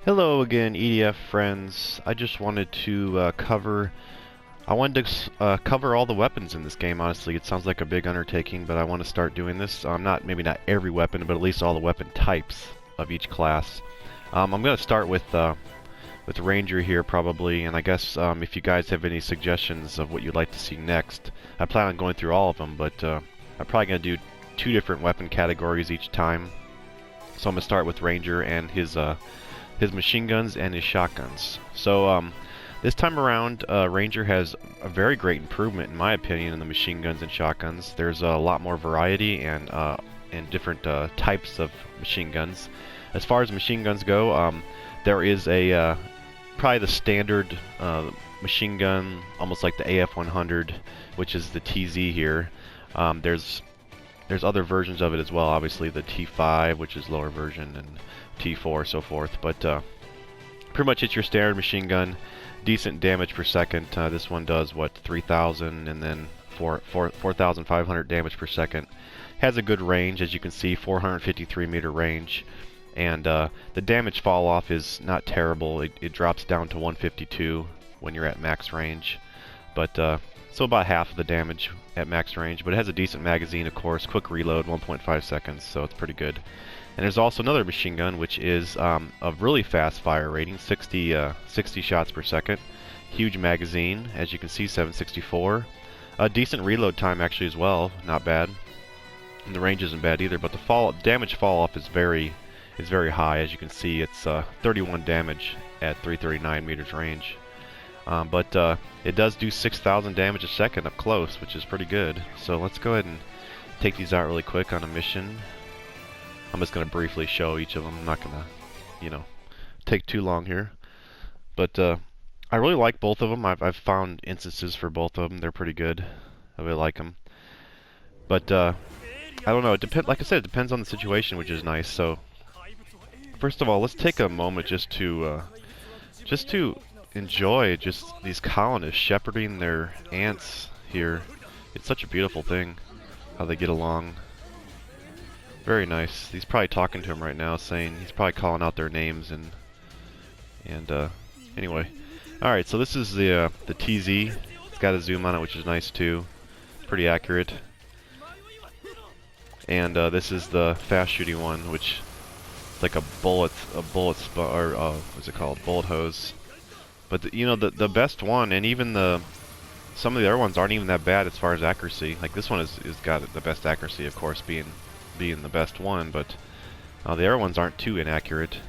Hello again, EDF friends. I just wanted to cover all the weapons in this game. Honestly, it sounds like a big undertaking, but I want to start doing this. Maybe not every weapon, but at least all the weapon types of each class. I'm going to start with Ranger here probably, and I guess if you guys have any suggestions of what you'd like to see next, I plan on going through all of them, but I'm probably going to do 2 different weapon categories each time. So I'm going to start with Ranger and his machine guns and his shotguns. So this time around, Ranger has a very great improvement, in my opinion, in the machine guns and shotguns. There's a lot more variety and different types of machine guns. As far as machine guns go, there is probably the standard machine gun, almost like the AF-100, which is the TZ here. There's other versions of it as well, obviously the T5, which is lower version, and T4, so forth, but pretty much it's your standard machine gun, decent damage per second. This one does, what, 3,000 and then 4,500 damage per second. Has a good range, as you can see, 453 meter range, and the damage fall off is not terrible. It drops down to 152 when you're at max range, but so about half of the damage at max range, but it has a decent magazine, of course, quick reload, 1.5 seconds, so it's pretty good. And there's also another machine gun, which is a really fast fire rating, 60 shots per second. Huge magazine, as you can see, 764. A decent reload time actually as well, not bad. And the range isn't bad either, but the damage fall off is very high. As you can see, it's 31 damage at 339 meters range. But it does do 6,000 damage a second up close, which is pretty good. So let's go ahead and take these out really quick on a mission. I'm just going to briefly show each of them. I'm not going to, take too long here. But I really like both of them. I've found instances for both of them. They're pretty good. I really like them. But I don't know. Like I said, it depends on the situation, which is nice. So first of all, let's take a moment just to enjoy just these colonists shepherding their ants here. It's such a beautiful thing how they get along. Very nice. He's probably talking to him right now, saying he's probably calling out their names and anyway. All right, so this is the TZ. It's got a zoom on it, which is nice too. Pretty accurate. And this is the fast shooting one, which is like a bullet what's it called? Bullet hose. But the best one, and even some of the other ones aren't even that bad as far as accuracy. Like this one is got the best accuracy, of course, being the best one, but the other ones aren't too inaccurate,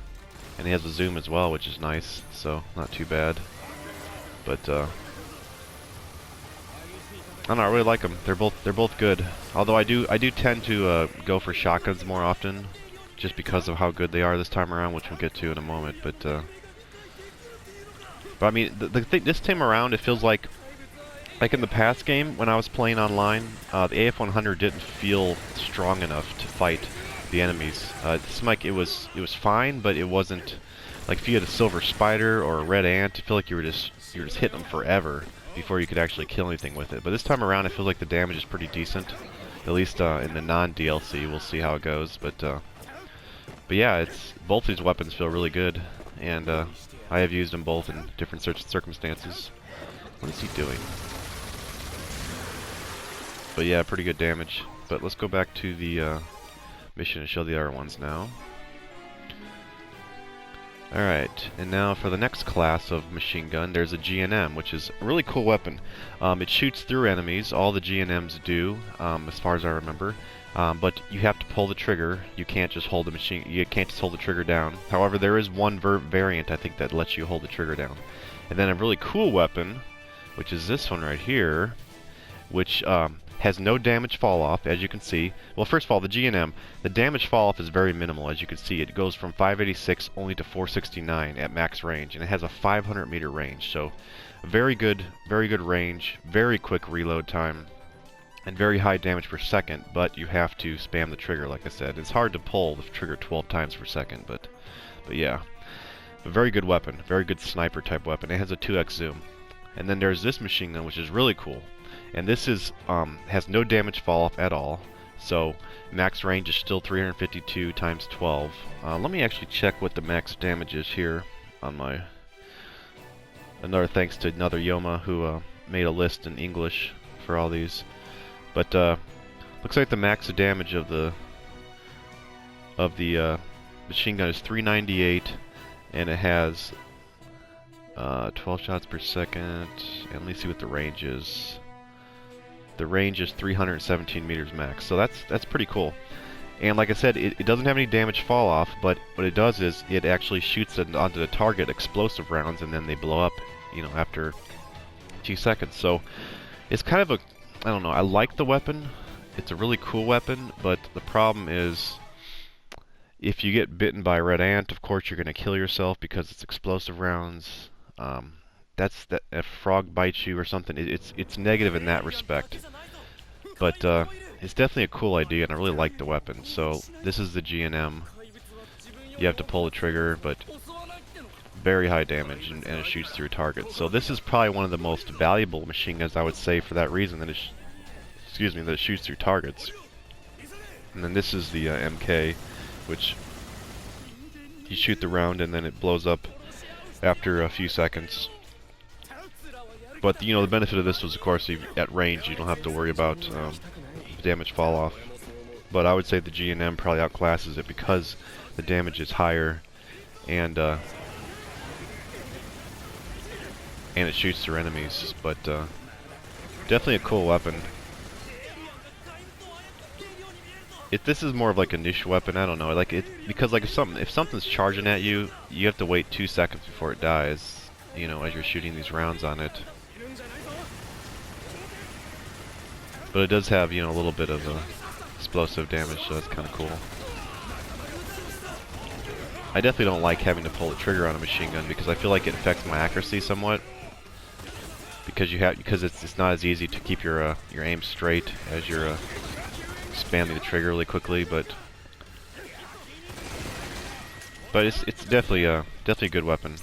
and he has a zoom as well, which is nice, so not too bad. But I don't know, I really like them. They're both good. Although I do tend to go for shotguns more often, just because of how good they are this time around, which we'll get to in a moment. But I mean, the thing this time around, it feels like in the past game, when I was playing online, the AF-100 didn't feel strong enough to fight the enemies. It seemed like it was fine, but it wasn't like if you had a silver spider or a red ant, I feel like you were just hitting them forever before you could actually kill anything with it. But this time around, it feels like the damage is pretty decent, at least in the non-DLC. We'll see how it goes, but yeah, both these weapons feel really good, and I have used them both in different circumstances. What is he doing? But yeah, pretty good damage. But let's go back to the mission and show the other ones now. Alright, and now for the next class of machine gun, there's a GNM, which is a really cool weapon. It shoots through enemies, all the GNMs do, as far as I remember. But you have to pull the trigger. You can't just hold you can't just hold the trigger down. However, there is one variant, I think, that lets you hold the trigger down. And then a really cool weapon, which is this one right here, which has no damage fall off, as you can see. Well, first of all, the GNM, the damage fall off is very minimal, as you can see. It goes from 586 only to 469 at max range, and it has a 500 meter range. So, very good range, very quick reload time, and very high damage per second. But you have to spam the trigger, like I said. It's hard to pull the trigger 12 times per second, but yeah, a very good weapon, very good sniper type weapon. It has a 2x zoom. And then there's this machine gun, which is really cool. And this is has no damage fall off at all. So max range is still 352 times 12. Let me actually check what the max damage is here on my... Another thanks to another Yoma who made a list in English for all these. But looks like the max damage of the machine gun is 398, and it has 12 shots per second. And let me see what the range is. The range is 317 meters max, so that's pretty cool. And like I said, it doesn't have any damage fall off, but what it does is it actually shoots it onto the target explosive rounds, and then they blow up, you know, after 2 seconds. So it's kind of a, I don't know, I like the weapon. It's a really cool weapon, but the problem is if you get bitten by a red ant, of course you're going to kill yourself because it's explosive rounds. That if a frog bites you or something, it's negative in that respect. But it's definitely a cool idea, and I really like the weapon. So this is the G&M. You have to pull the trigger, but very high damage, and it shoots through targets. So this is probably one of the most valuable machine guns, I would say, for that reason, that that it shoots through targets. And then this is the MK, which you shoot the round and then it blows up after a few seconds. But you know, the benefit of this was, of course, at range you don't have to worry about damage fall off. But I would say the G&M probably outclasses it because the damage is higher, and it shoots through enemies. But definitely a cool weapon. This is more of like a niche weapon. I don't know, like because like if something's charging at you, you have to wait 2 seconds before it dies. You know, as you're shooting these rounds on it. But it does have, you know, a little bit of explosive damage, so that's kind of cool. I definitely don't like having to pull the trigger on a machine gun because I feel like it affects my accuracy somewhat. Because it's not as easy to keep your aim straight as you're spamming the trigger really quickly, but it's definitely a good weapon.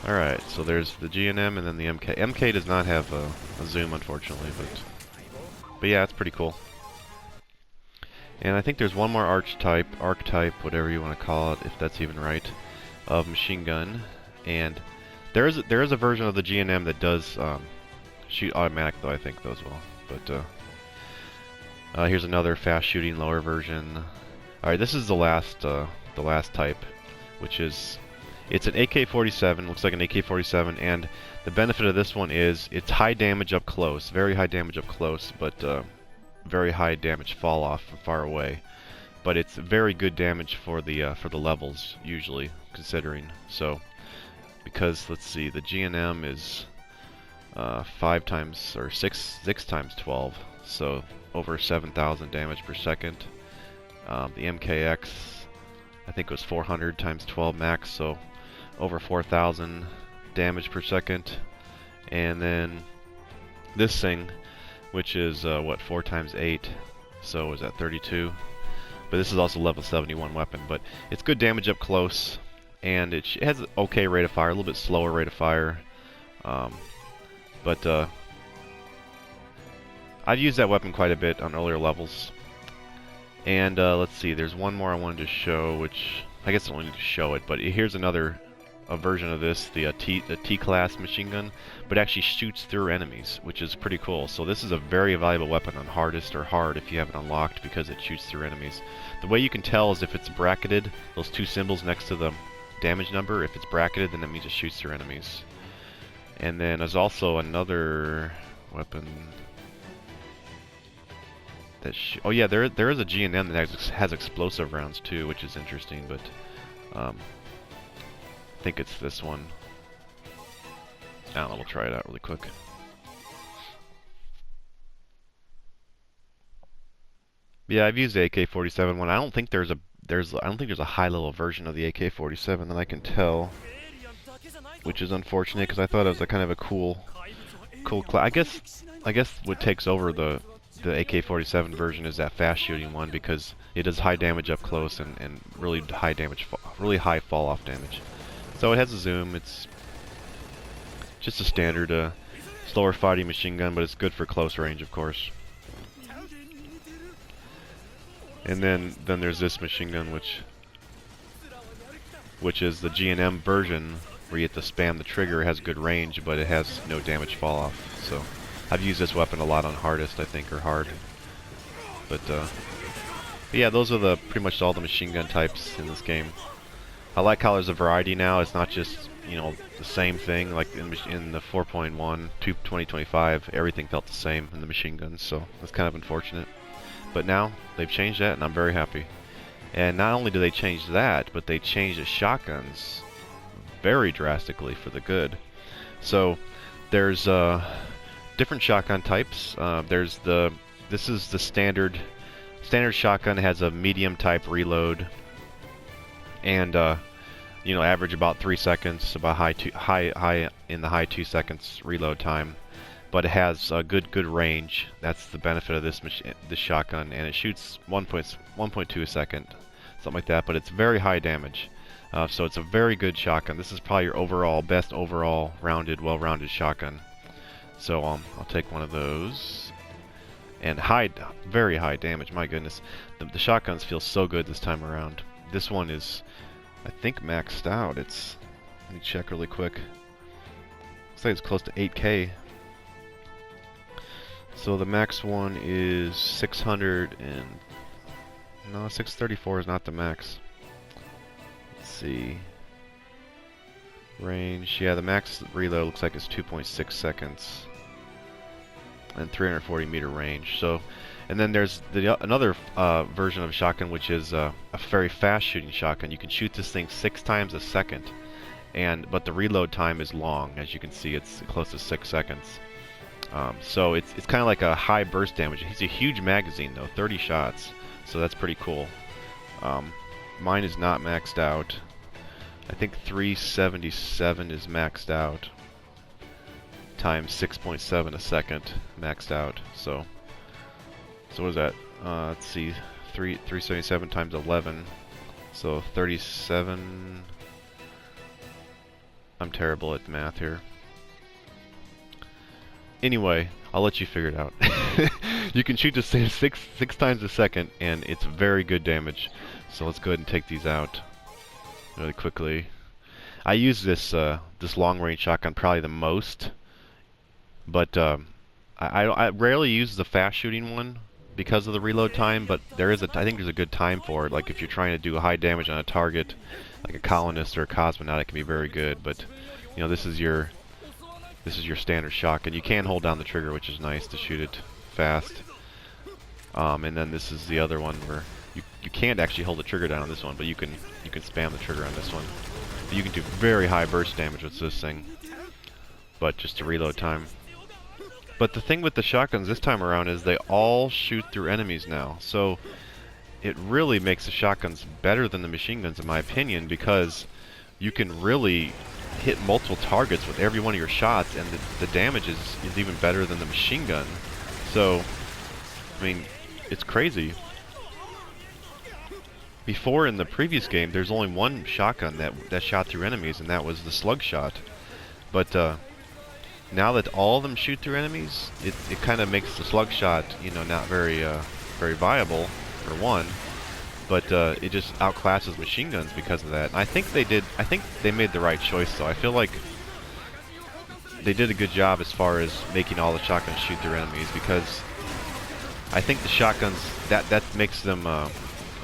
All right, so there's the G&M and then the MK. MK does not have a zoom, unfortunately, but yeah, it's pretty cool. And I think there's one more archetype, whatever you want to call it, if that's even right, of machine gun. And there is a version of the G&M that does shoot automatic, though I think though as well. But here's another fast shooting lower version. All right, this is the last type, which is it's an AK-47. Looks like an AK-47, and the benefit of this one is it's high damage up close, very high damage up close, but very high damage fall off from far away. But it's very good damage for the levels usually, considering. So because let's see, the G&M is 5 times or 6 times 12, so over 7,000 damage per second. The MKX, I think it was 400 times 12 max, so over 4,000 damage per second. And then this thing, which is what, 4 times 8, so is that 32? But this is also level 71 weapon, but it's good damage up close, and it has an okay rate of fire, a little bit slower rate of fire. But I've used that weapon quite a bit on earlier levels. And let's see, there's one more I wanted to show, which I guess I don't need to show it, but here's another version of this, the T-class machine gun, but actually shoots through enemies, which is pretty cool. So this is a very valuable weapon on hardest or hard if you have it unlocked, because it shoots through enemies. The way you can tell is if it's bracketed, those 2 symbols next to the damage number, if it's bracketed, then that means it shoots through enemies. And then there's also another weapon that oh yeah, there is a G&M that has explosive rounds too, which is interesting, but I think it's this one. I don't know, we'll try it out really quick. Yeah, I've used the AK-47 one. I don't think there's a high-level version of the AK-47 that I can tell, which is unfortunate because I thought it was a kind of a cool class. I guess what takes over the AK-47 version is that fast shooting one, because it does high damage up close and really high damage, really high fall off damage. So it has a zoom. It's just a standard slower fighting machine gun, but it's good for close range, of course. And then there's this machine gun, which is the G&M version, where you have to spam the trigger. It has good range, but it has no damage fall off. So I've used this weapon a lot on hardest, I think, or hard. But yeah, those are pretty much all the machine gun types in this game. I like how there's a variety now. It's not just, you know, the same thing. Like in the 4.1 to 2025, everything felt the same in the machine guns, so that's kind of unfortunate. But now they've changed that, and I'm very happy. And not only do they change that, but they changed the shotguns very drastically for the good. So there's different shotgun types. This is the standard shotgun. It has a medium type reload, and you know, average about 3 seconds, about high in the high 2 seconds reload time. But it has a good range. That's the benefit of this shotgun, and it shoots 1.2 a second, something like that. But it's very high damage, so it's a very good shotgun. This is probably your best overall well-rounded shotgun. So I'll take one of those. And very high damage. My goodness, the shotguns feel so good this time around. This one is, I think, maxed out. Let me check really quick. Looks like it's close to 8K. So the max one is 634 is not the max. Let's see. Range, yeah, the max reload looks like it's 2.6 seconds. And 340 meter range. So, and then there's another version of shotgun, which is a very fast shooting shotgun. You can shoot this thing 6 times a second, but the reload time is long. As you can see, it's close to 6 seconds. So it's kind of like a high burst damage. It's a huge magazine though, 30 shots. So that's pretty cool. Mine is not maxed out. I think 377 is maxed out. Times 6.7 a second maxed out. So what is that? Let's see, 377 times 11. So 37. I'm terrible at math here. Anyway, I'll let you figure it out. You can shoot this thing six times a second, and it's very good damage. So let's go ahead and take these out really quickly. I use this long range shotgun probably the most, but I rarely use the fast shooting one because of the reload time. But I think there's a good time for it. Like if you're trying to do high damage on a target, like a colonist or a cosmonaut, it can be very good. But you know, this is your standard shotgun. You can hold down the trigger, which is nice to shoot it fast. And then this is the other one where you can't actually hold the trigger down on this one, but you can spam the trigger on this one. But you can do very high burst damage with this thing, but just a reload time. But the thing with the shotguns this time around is they all shoot through enemies now, so it really makes the shotguns better than the machine guns in my opinion, because you can really hit multiple targets with every one of your shots, and the damage is even better than the machine gun. So, I mean, it's crazy. Before, in the previous game, there's only one shotgun that shot through enemies, and that was the slug shot. But now that all of them shoot through enemies, it kind of makes the slug shot, you know, not very viable, for one. But it just outclasses machine guns because of that. And I think they made the right choice, though. I feel like they did a good job as far as making all the shotguns shoot through enemies, because I think the shotguns, that makes them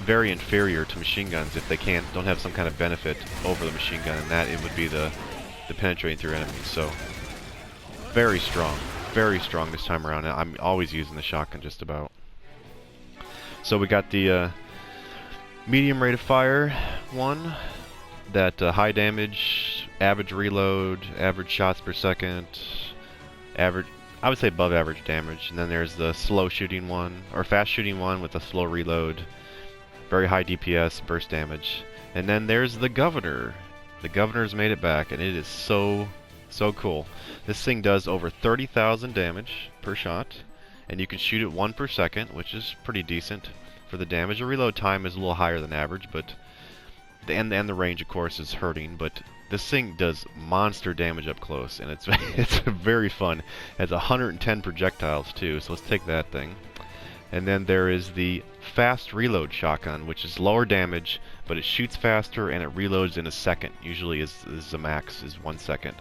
very inferior to machine guns if they don't have some kind of benefit over the machine gun, and that it would be the penetrating through enemies. So very strong this time around. I'm always using the shotgun just about. So we got the medium rate of fire one, that high damage, average reload, average shots per second, average, I would say above average damage. And then there's the slow shooting one, or fast shooting one with a slow reload, very high DPS, burst damage. And then there's the Governor. The Governor's made it back, and it is so cool. This thing does over 30,000 damage per shot, and you can shoot it 1 per second, which is pretty decent for the damage. The reload time is a little higher than average, but and the range, of course, is hurting. But this thing does monster damage up close, and it's very fun. It has 110 projectiles too, so let's take that thing. And then there is the fast reload shotgun, which is lower damage, but it shoots faster and it reloads in a second. Usually is the max is 1 second.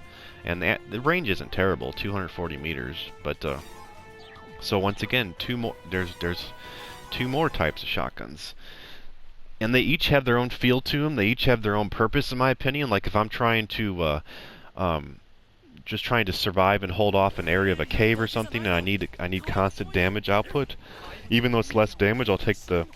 And the range isn't terrible, 240 meters. But so once again, there's two more types of shotguns. And they each have their own feel to them. They each have their own purpose, in my opinion. Like if I'm trying to just trying to survive and hold off an area of a cave or something, and I need constant damage output. Even though it's less damage, I'll take the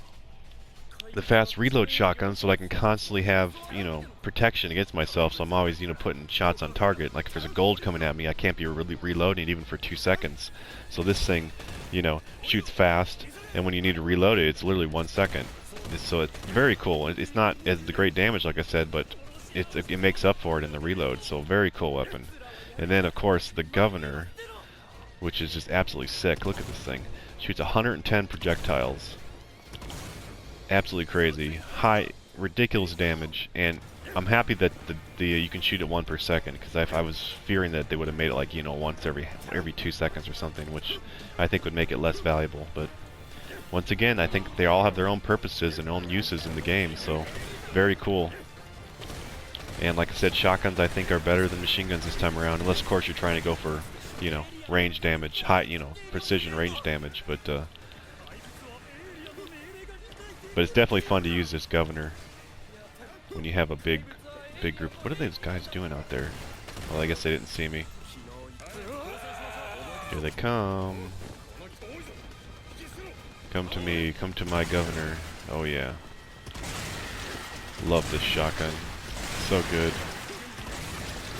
fast reload shotgun so that I can constantly have, you know, protection against myself. So I'm always, you know, putting shots on target. Like if there's a gold coming at me, I can't be really reloading even for 2 seconds. So this thing, you know, shoots fast, and when you need to reload it, it's literally 1 second. So it's very cool. It's not as the great damage, like I said, but it makes up for it in the reload. So very cool weapon. And then, of course, the Governor, which is just absolutely sick. Look at this thing. Shoots 110 projectiles. Absolutely crazy. High, ridiculous damage. And I'm happy that you can shoot it 1 per second, because I was fearing that they would have made it like, you know, once every 2 seconds or something, which I think would make it less valuable. But once again, I think they all have their own purposes and own uses in the game. So very cool. And like I said, shotguns I think are better than machine guns this time around, unless of course you're trying to go for, you know, range damage, high, you know, precision range damage. But it's definitely fun to use this Governor when you have a big group. What are those guys doing out there? Well, I guess they didn't see me. Here they come. Come to me. Come to my Governor. Oh yeah. Love this shotgun. So good.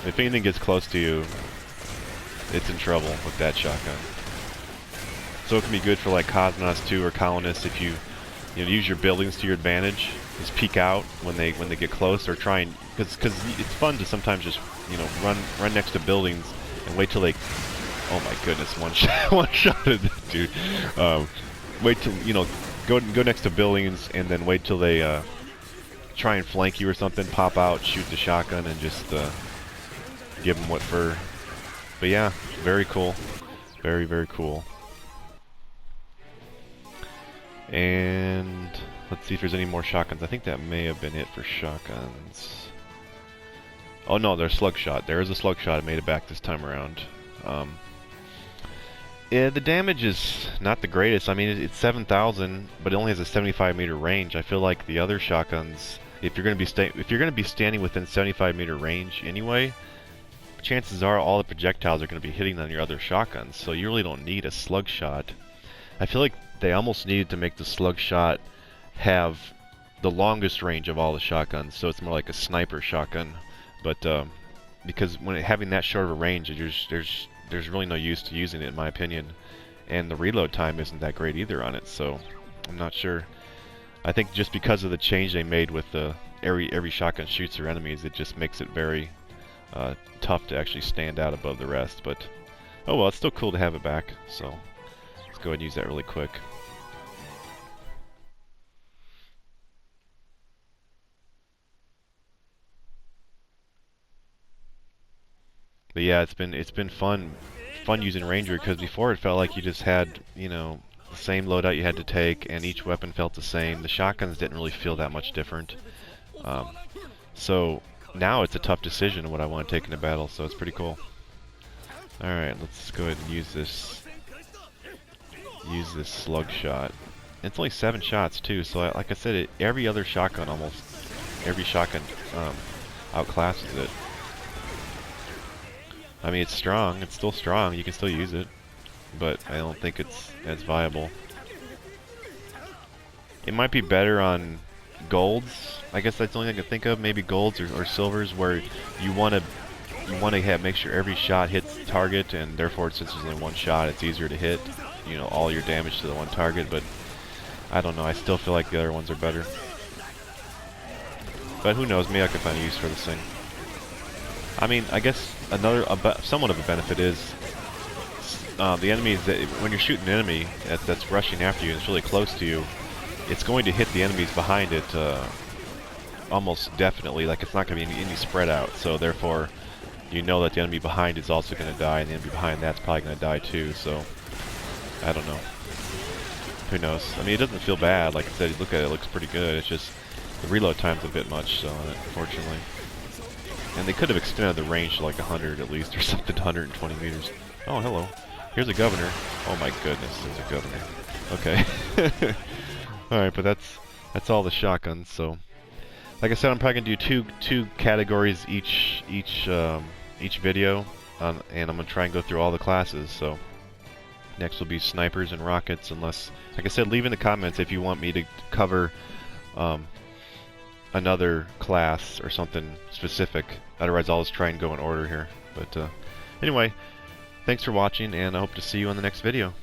If anything gets close to you, it's in trouble with that shotgun. So it can be good for like Cosmonauts 2 or Colonists if you know, use your buildings to your advantage. Just peek out when they get close, or try and because it's fun to sometimes just, you know, run next to buildings and wait till they. Oh my goodness, one shotted dude. Wait till, you know, go next to buildings and then wait till they try and flank you or something, pop out, shoot the shotgun, and just give them what for. But yeah, very cool. Very, very cool. And let's see if there's any more shotguns. I think that may have been it for shotguns. Oh no, there's slug shot. There is a slug shot. I made it back this time around. Yeah, the damage is not the greatest. I mean, it's 7,000, but it only has a 75-meter range. I feel like the other shotguns, if you're going to be standing within 75-meter range anyway, chances are all the projectiles are going to be hitting on your other shotguns. So you really don't need a slug shot. I feel like they almost needed to make the slug shot have the longest range of all the shotguns, so it's more like a sniper shotgun. But because when having that short of a range, there's really no use to using it, in my opinion. And the reload time isn't that great either on it, so I'm not sure. I think just because of the change they made with the every shotgun shoots their enemies, it just makes it very tough to actually stand out above the rest. But oh well, it's still cool to have it back. So let's go ahead and use that really quick. But yeah, it's been fun using Ranger, because before it felt like you just had, you know, the same loadout you had to take, and each weapon felt the same. The shotguns didn't really feel that much different. So now it's a tough decision what I want to take into battle, so it's pretty cool. Alright, let's go ahead and use this slug shot. It's only 7 shots too, so like I said, every other shotgun, almost every shotgun outclasses it. I mean, it's strong. It's still strong. You can still use it, but I don't think it's as viable. It might be better on golds. I guess that's the only thing I can think of. Maybe golds or silvers, where you want to make sure every shot hits the target, and therefore, since there's only one shot, it's easier to hit, you know, all your damage to the one target. But I don't know. I still feel like the other ones are better. But who knows? Maybe I can find a use for this thing. I mean, I guess somewhat of a benefit is the enemies that when you're shooting an enemy that's rushing after you and it's really close to you, it's going to hit the enemies behind it almost definitely. Like, it's not going to be any spread out. So therefore, you know that the enemy behind is also going to die, and the enemy behind that's probably going to die too. So I don't know. who knows? I mean, it doesn't feel bad. Like I said, you look at it, it looks pretty good. It's just the reload time's a bit much, so unfortunately. And they could have extended the range to like 100 at least, or something, to 120 meters. Oh, hello. Here's a governor. Oh my goodness, there's a governor. Okay. Alright, but that's all the shotguns, so... Like I said, I'm probably gonna do two categories each video, and I'm gonna try and go through all the classes. So next will be snipers and rockets, unless, like I said, leave in the comments if you want me to cover another class or something specific. Otherwise, I'll just try and go in order here. But anyway, thanks for watching, and I hope to see you in the next video.